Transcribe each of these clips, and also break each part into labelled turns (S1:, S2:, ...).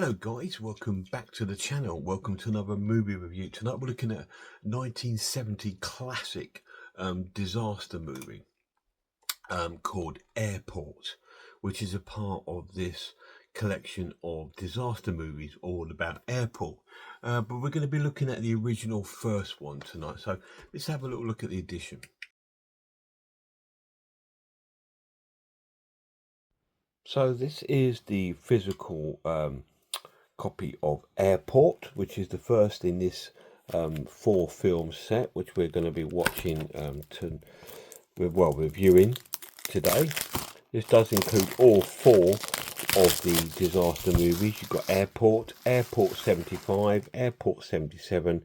S1: Hello guys, welcome back to the channel. Welcome to another movie review. Tonight we're looking at a 1970 classic disaster movie called Airport, which is a part of this collection of disaster movies all about airport. But we're going to be looking at the original first one tonight. So let's have a little look at the edition. So this is the physical copy of Airport, which is the first in this 4-film set, which we're going to be watching reviewing today. This does include all 4 of the disaster movies. You've got Airport, Airport 75, Airport 77,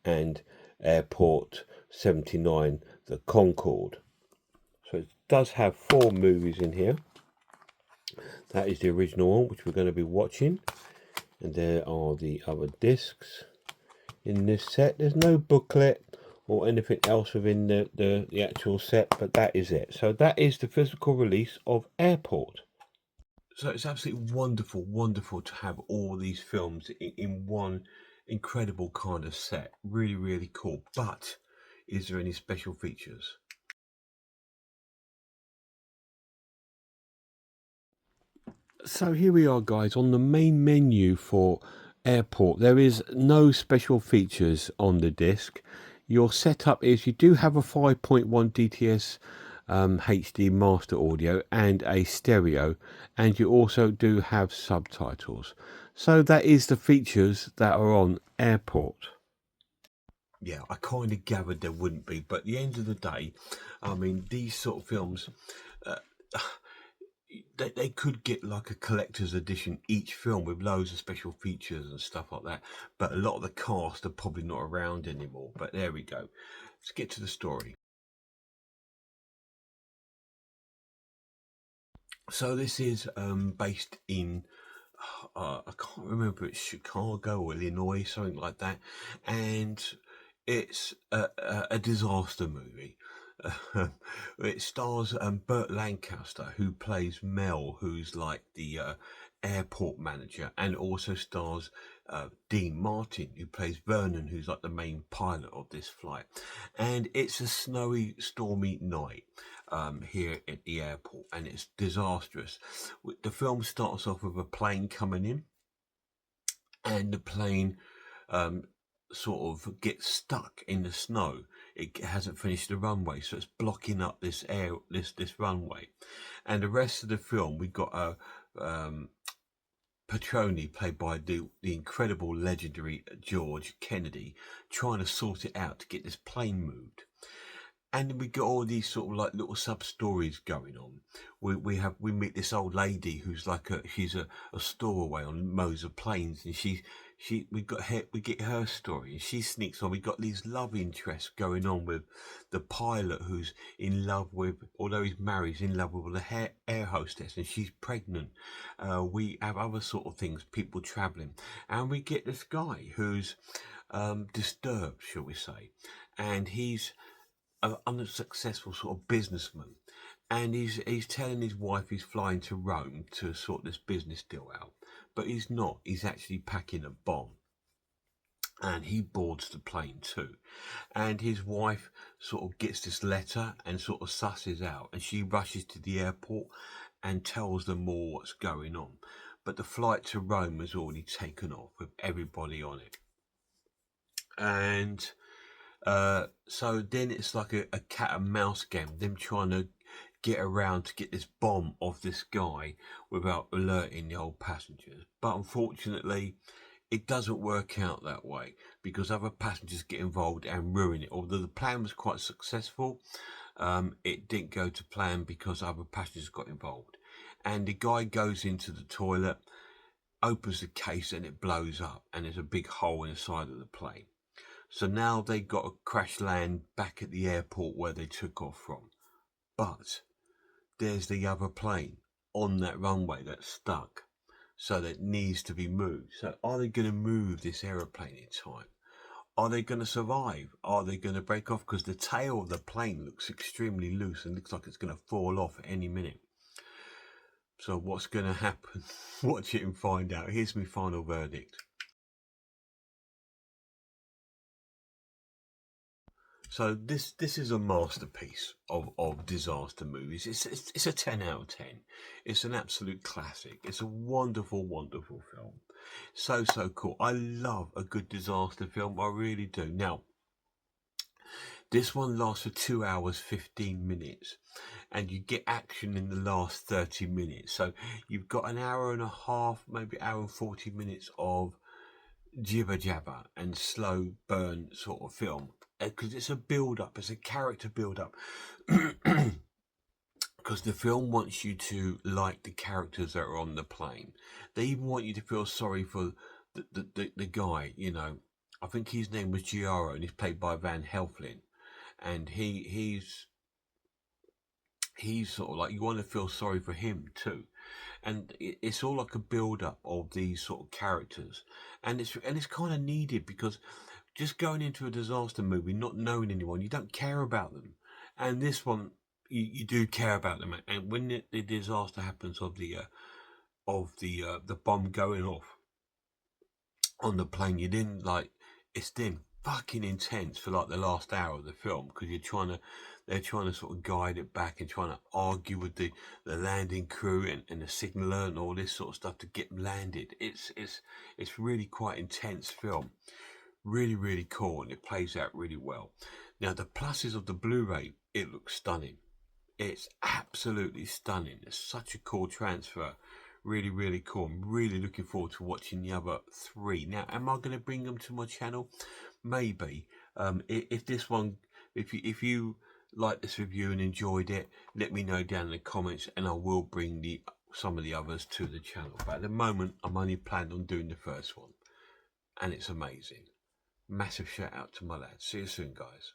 S1: and Airport 79, The Concorde. So it does have 4 movies in here. That is the original one, which we're going to be watching. And there are the other discs in this set. There's no booklet or anything else within the actual set, but that is it. So that is the physical release of Airport. So it's absolutely wonderful to have all these films in one incredible kind of set. Really cool. But is there any special features? So here we are, guys, on the main menu for Airport. There is no special features on the disc. Your setup is you do have a 5.1 DTS HD master audio and a stereo, and you also do have subtitles. So that is the features that are on Airport. Yeah, I kind of gathered there wouldn't be, but at the end of the day, I mean, these sort of films, they could get like a collector's edition each film with loads of special features and stuff like that, but a lot of the cast are probably not around anymore. But there we go. Let's get to the story. So this is based in I can't remember, it's Chicago or Illinois, something like that, and it's a disaster movie. It stars Burt Lancaster, who plays Mel, who's like the airport manager, and also stars Dean Martin, who plays Vernon, who's like the main pilot of this flight. And it's a snowy, stormy night here at the airport, and it's disastrous. The film starts off with a plane coming in, and the plane sort of gets stuck in the snow. It hasn't finished the runway, so it's blocking up this runway. And the rest of the film, we got a Petroni, played by the incredible, legendary George Kennedy, trying to sort it out to get this plane moved. And we got all these sort of like little sub stories going on. We meet this old lady who's like she's a stowaway on Moser Plains, and we get her story, and she sneaks on. We got these love interests going on with the pilot, who's in love with, although he's married, he's in love with the air hostess, and she's pregnant. We have other sort of things, people traveling, and we get this guy who's disturbed, shall we say, and he's an unsuccessful sort of businessman, and he's telling his wife he's flying to Rome to sort this business deal out, but he's not. He's actually packing a bomb, and he boards the plane too. And his wife sort of gets this letter and sort of susses out, and she rushes to the airport and tells them all what's going on. But the flight to Rome has already taken off with everybody on it, and so then it's like a cat and mouse game, them trying to get around to get this bomb off this guy without alerting the old passengers. But unfortunately, it doesn't work out that way, because other passengers get involved and ruin it. Although the plan was quite successful, it didn't go to plan because other passengers got involved. And the guy goes into the toilet, opens the case, and it blows up, and there's a big hole in the side of the plane. So now they got to crash land back at the airport where they took off from. But there's the other plane on that runway that's stuck, so that needs to be moved. So are they going to move this aeroplane in time? Are they going to survive? Are they going to break off? Because the tail of the plane looks extremely loose and looks like it's going to fall off at any minute. So what's going to happen? Watch it and find out. Here's my final verdict. So this is a masterpiece of disaster movies. It's a 10 out of 10. It's an absolute classic. It's a wonderful, wonderful film. So cool. I love a good disaster film. I really do. Now, this one lasts for 2 hours 15 minutes, and you get action in the last 30 minutes. So you've got an hour and a half, maybe hour and 40 minutes of jibber jabber and slow burn sort of film, because it's a build up, it's a character build up. Because the film wants you to like the characters that are on the plane. They even want you to feel sorry for the guy, you know. I think his name was Giaro, and he's played by Van Helflin, and he's sort of like, you want to feel sorry for him too. And it's all like a build up of these sort of characters, and it's kind of needed, because just going into a disaster movie not knowing anyone, you don't care about them. And this one, you do care about them. And when the disaster happens of the bomb going off on the plane, you then like, it's then fucking intense for like the last hour of the film, because they're trying to sort of guide it back and trying to argue with the landing crew and the signaller and all this sort of stuff to get landed. It's really quite intense film. Really, really cool, and it plays out really well. Now, the pluses of the Blu-ray, it looks stunning. It's absolutely stunning. It's such a cool transfer. Really, really cool. I'm really looking forward to watching the other three. Now, am I going to bring them to my channel? Maybe. If this one, if you like this review and enjoyed it, let me know down in the comments, and I will bring some of the others to the channel. But at the moment, I'm only planning on doing the first one, and it's amazing. Massive shout out to my lads. See you soon, guys.